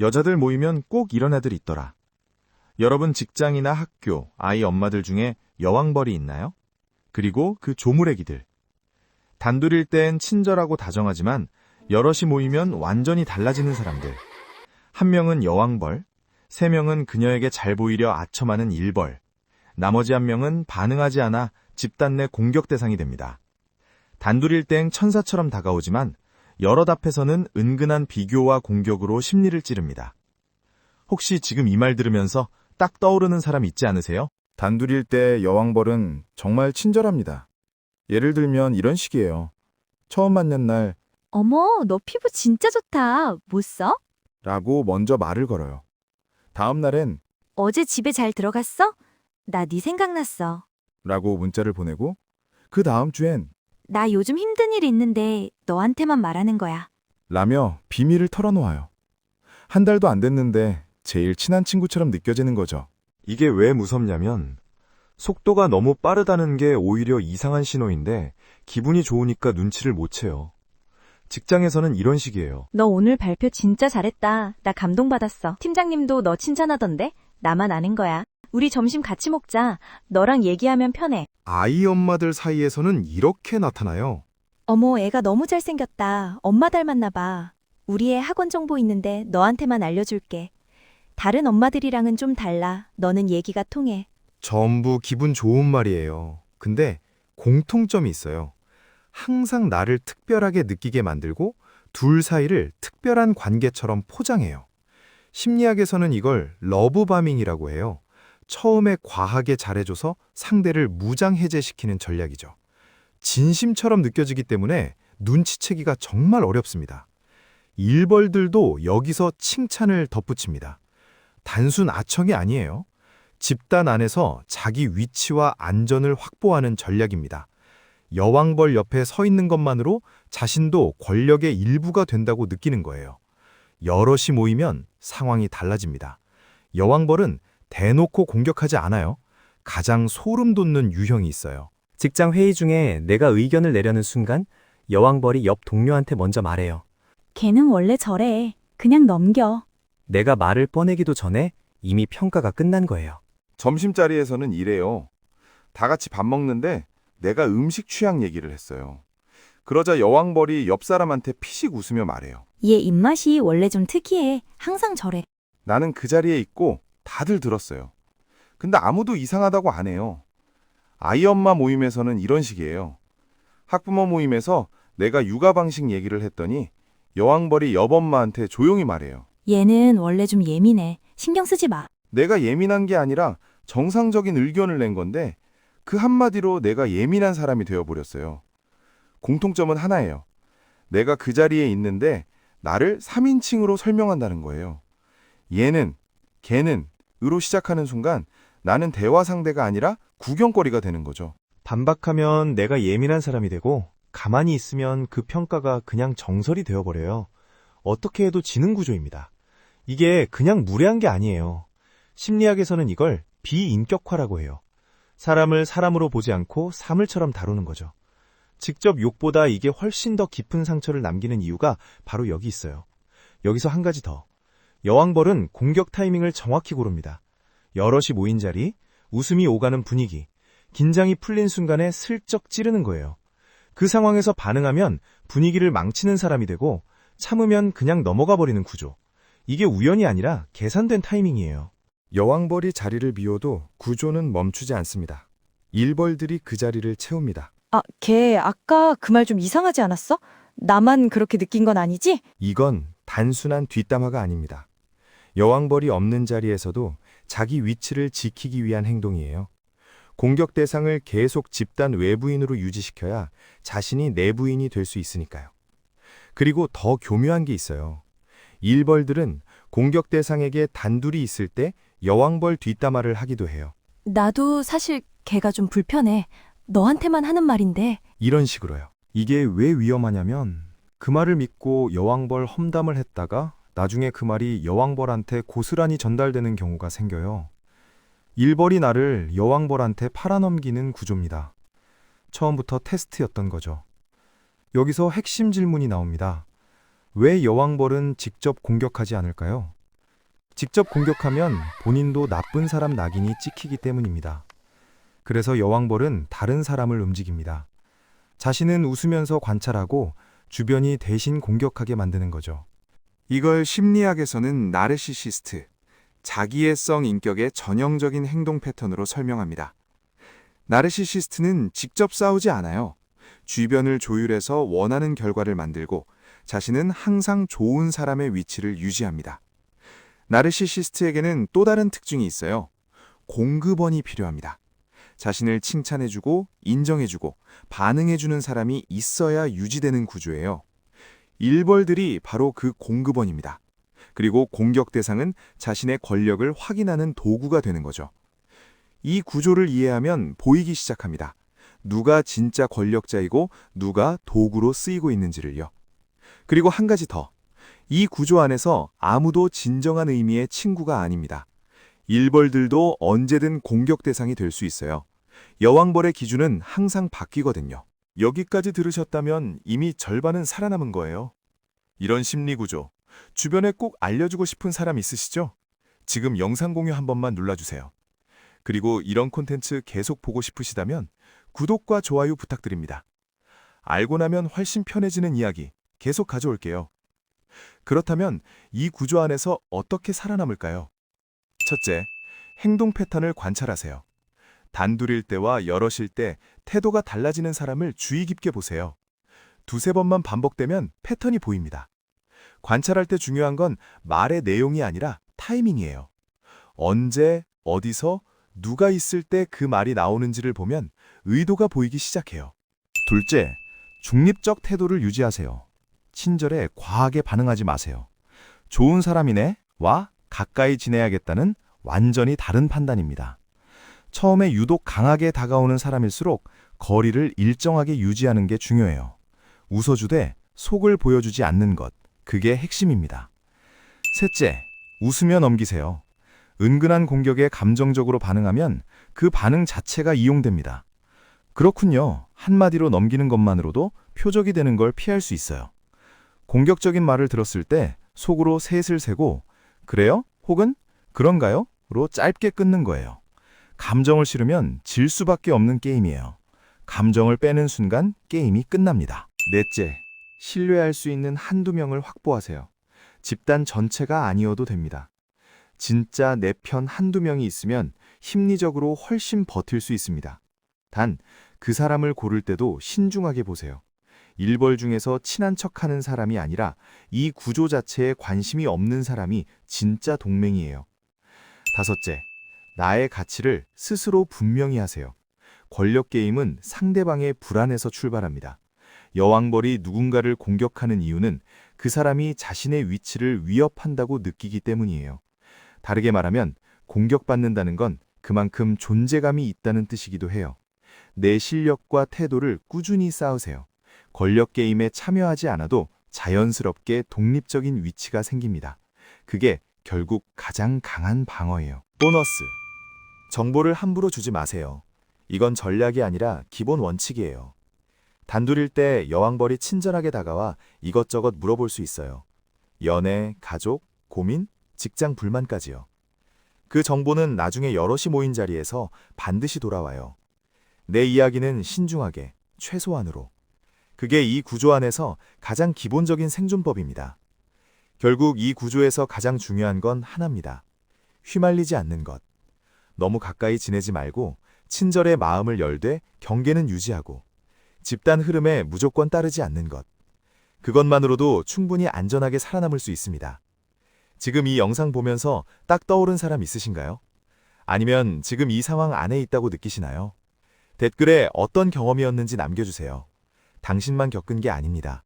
여자들 모이면 꼭 이런 애들 있더라. 여러분 직장이나 학교, 아이 엄마들 중에 여왕벌이 있나요? 그리고 그 조무래기들. 단둘일 땐 친절하고 다정하지만 여럿이 모이면 완전히 달라지는 사람들. 한 명은 여왕벌, 세 명은 그녀에게 잘 보이려 아첨하는 일벌, 나머지 한 명은 반응하지 않아 집단 내 공격 대상이 됩니다. 단둘일 땐 천사처럼 다가오지만 여럿 앞에서는 은근한 비교와 공격으로 심리를 찌릅니다. 혹시 지금 이 말 들으면서 딱 떠오르는 사람 있지 않으세요? 단둘일 때 여왕벌은 정말 친절합니다. 예를 들면 이런 식이에요. 처음 만난 날 어머, 너 피부 진짜 좋다. 뭐 써? 라고 먼저 말을 걸어요. 다음 날엔 어제 집에 잘 들어갔어? 나 네 생각났어. 라고 문자를 보내고 그 다음 주엔 나 요즘 힘든 일 있는데 너한테만 말하는 거야. 라며 비밀을 털어놓아요. 한 달도 안 됐는데 제일 친한 친구처럼 느껴지는 거죠. 이게 왜 무섭냐면 속도가 너무 빠르다는 게 오히려 이상한 신호인데 기분이 좋으니까 눈치를 못 채요. 직장에서는 이런 식이에요. 너 오늘 발표 진짜 잘했다. 나 감동받았어. 팀장님도 너 칭찬하던데? 나만 아는 거야. 우리 점심 같이 먹자. 너랑 얘기하면 편해. 아이 엄마들 사이에서는 이렇게 나타나요. 어머, 애가 너무 잘생겼다. 엄마 닮았나 봐. 우리 애 학원 정보 있는데 너한테만 알려줄게. 다른 엄마들이랑은 좀 달라. 너는 얘기가 통해. 전부 기분 좋은 말이에요. 근데 공통점이 있어요. 항상 나를 특별하게 느끼게 만들고 둘 사이를 특별한 관계처럼 포장해요. 심리학에서는 이걸 러브바밍이라고 해요. 처음에 과하게 잘해줘서 상대를 무장해제시키는 전략이죠. 진심처럼 느껴지기 때문에 눈치채기가 정말 어렵습니다. 일벌들도 여기서 칭찬을 덧붙입니다. 단순 아청이 아니에요. 집단 안에서 자기 위치와 안전을 확보하는 전략입니다. 여왕벌 옆에 서 있는 것만으로 자신도 권력의 일부가 된다고 느끼는 거예요. 여럿이 모이면 상황이 달라집니다. 여왕벌은 대놓고 공격하지 않아요. 가장 소름 돋는 유형이 있어요. 직장 회의 중에 내가 의견을 내려는 순간 여왕벌이 옆 동료한테 먼저 말해요. 걔는 원래 저래. 그냥 넘겨. 내가 말을 꺼내기도 전에 이미 평가가 끝난 거예요. 점심자리에서는 이래요. 다 같이 밥 먹는데 내가 음식 취향 얘기를 했어요. 그러자 여왕벌이 옆 사람한테 피식 웃으며 말해요. 얘 입맛이 원래 좀 특이해. 항상 저래. 나는 그 자리에 있고 다들 들었어요. 근데 아무도 이상하다고 안 해요. 아이 엄마 모임에서는 이런 식이에요. 학부모 모임에서 내가 육아 방식 얘기를 했더니 여왕벌이 옆엄마한테 조용히 말해요. 얘는 원래 좀 예민해. 신경 쓰지 마. 내가 예민한 게 아니라 정상적인 의견을 낸 건데 그 한마디로 내가 예민한 사람이 되어버렸어요. 공통점은 하나예요. 내가 그 자리에 있는데 나를 3인칭으로 설명한다는 거예요. 얘는, 걔는 으로 시작하는 순간 나는 대화 상대가 아니라 구경거리가 되는 거죠. 반박하면 내가 예민한 사람이 되고 가만히 있으면 그 평가가 그냥 정설이 되어버려요. 어떻게 해도 지능 구조입니다. 이게 그냥 무례한 게 아니에요. 심리학에서는 이걸 비인격화라고 해요. 사람을 사람으로 보지 않고 사물처럼 다루는 거죠. 직접 욕보다 이게 훨씬 더 깊은 상처를 남기는 이유가 바로 여기 있어요. 여기서 한 가지 더. 여왕벌은 공격 타이밍을 정확히 고릅니다. 여럿이 모인 자리, 웃음이 오가는 분위기, 긴장이 풀린 순간에 슬쩍 찌르는 거예요. 그 상황에서 반응하면 분위기를 망치는 사람이 되고 참으면 그냥 넘어가 버리는 구조. 이게 우연이 아니라 계산된 타이밍이에요. 여왕벌이 자리를 비워도 구조는 멈추지 않습니다. 일벌들이 그 자리를 채웁니다. 아, 걔 아까 그 말 좀 이상하지 않았어? 나만 그렇게 느낀 건 아니지? 이건 단순한 뒷담화가 아닙니다. 여왕벌이 없는 자리에서도 자기 위치를 지키기 위한 행동이에요. 공격 대상을 계속 집단 외부인으로 유지시켜야 자신이 내부인이 될 수 있으니까요. 그리고 더 교묘한 게 있어요. 일벌들은 공격 대상에게 단둘이 있을 때 여왕벌 뒷담화를 하기도 해요. 나도 사실 걔가 좀 불편해. 너한테만 하는 말인데. 이런 식으로요. 이게 왜 위험하냐면 그 말을 믿고 여왕벌 험담을 했다가 나중에 그 말이 여왕벌한테 고스란히 전달되는 경우가 생겨요. 일벌이 나를 여왕벌한테 팔아넘기는 구조입니다. 처음부터 테스트였던 거죠. 여기서 핵심 질문이 나옵니다. 왜 여왕벌은 직접 공격하지 않을까요? 직접 공격하면 본인도 나쁜 사람 낙인이 찍히기 때문입니다. 그래서 여왕벌은 다른 사람을 움직입니다. 자신은 웃으면서 관찰하고 주변이 대신 공격하게 만드는 거죠. 이걸 심리학에서는 나르시시스트, 자기애성 인격의 전형적인 행동 패턴으로 설명합니다. 나르시시스트는 직접 싸우지 않아요. 주변을 조율해서 원하는 결과를 만들고 자신은 항상 좋은 사람의 위치를 유지합니다. 나르시시스트에게는 또 다른 특징이 있어요. 공급원이 필요합니다. 자신을 칭찬해주고 인정해주고 반응해주는 사람이 있어야 유지되는 구조예요. 일벌들이 바로 그 공급원입니다. 그리고 공격 대상은 자신의 권력을 확인하는 도구가 되는 거죠. 이 구조를 이해하면 보이기 시작합니다. 누가 진짜 권력자이고 누가 도구로 쓰이고 있는지를요. 그리고 한 가지 더. 이 구조 안에서 아무도 진정한 의미의 친구가 아닙니다. 일벌들도 언제든 공격 대상이 될 수 있어요. 여왕벌의 기준은 항상 바뀌거든요. 여기까지 들으셨다면 이미 절반은 살아남은 거예요. 이런 심리 구조, 주변에 꼭 알려주고 싶은 사람 있으시죠? 지금 영상 공유 한 번만 눌러주세요. 그리고 이런 콘텐츠 계속 보고 싶으시다면 구독과 좋아요 부탁드립니다. 알고 나면 훨씬 편해지는 이야기 계속 가져올게요. 그렇다면 이 구조 안에서 어떻게 살아남을까요? 첫째, 행동 패턴을 관찰하세요. 단둘일 때와 여럿일 때 태도가 달라지는 사람을 주의 깊게 보세요. 두세 번만 반복되면 패턴이 보입니다. 관찰할 때 중요한 건 말의 내용이 아니라 타이밍이에요. 언제, 어디서, 누가 있을 때 그 말이 나오는지를 보면 의도가 보이기 시작해요. 둘째, 중립적 태도를 유지하세요. 친절에 과하게 반응하지 마세요. 좋은 사람이네? 와, 가까이 지내야겠다는 완전히 다른 판단입니다. 처음에 유독 강하게 다가오는 사람일수록 거리를 일정하게 유지하는 게 중요해요. 웃어주되 속을 보여주지 않는 것, 그게 핵심입니다. 셋째, 웃으며 넘기세요. 은근한 공격에 감정적으로 반응하면 그 반응 자체가 이용됩니다. 그렇군요. 한마디로 넘기는 것만으로도 표적이 되는 걸 피할 수 있어요. 공격적인 말을 들었을 때 속으로 셋을 세고 그래요? 혹은 그런가요? 로 짧게 끊는 거예요. 감정을 실으면 질 수밖에 없는 게임이에요. 감정을 빼는 순간 게임이 끝납니다. 넷째, 신뢰할 수 있는 한두 명을 확보하세요. 집단 전체가 아니어도 됩니다. 진짜 내 편 한두 명이 있으면 심리적으로 훨씬 버틸 수 있습니다. 단, 그 사람을 고를 때도 신중하게 보세요. 일벌 중에서 친한 척하는 사람이 아니라 이 구조 자체에 관심이 없는 사람이 진짜 동맹이에요. 다섯째, 나의 가치를 스스로 분명히 하세요. 권력 게임은 상대방의 불안에서 출발합니다. 여왕벌이 누군가를 공격하는 이유는 그 사람이 자신의 위치를 위협한다고 느끼기 때문이에요. 다르게 말하면 공격받는다는 건 그만큼 존재감이 있다는 뜻이기도 해요. 내 실력과 태도를 꾸준히 쌓으세요. 권력 게임에 참여하지 않아도 자연스럽게 독립적인 위치가 생깁니다. 그게 결국 가장 강한 방어예요. 보너스. 정보를 함부로 주지 마세요. 이건 전략이 아니라 기본 원칙이에요. 단둘일 때 여왕벌이 친절하게 다가와 이것저것 물어볼 수 있어요. 연애, 가족, 고민, 직장 불만까지요. 그 정보는 나중에 여럿이 모인 자리에서 반드시 돌아와요. 내 이야기는 신중하게, 최소한으로. 그게 이 구조 안에서 가장 기본적인 생존법입니다. 결국 이 구조에서 가장 중요한 건 하나입니다. 휘말리지 않는 것. 너무 가까이 지내지 말고 친절에 마음을 열되 경계는 유지하고 집단 흐름에 무조건 따르지 않는 것. 그것만으로도 충분히 안전하게 살아남을 수 있습니다. 지금 이 영상 보면서 딱 떠오른 사람 있으신가요? 아니면 지금 이 상황 안에 있다고 느끼시나요? 댓글에 어떤 경험이었는지 남겨주세요. 당신만 겪은 게 아닙니다.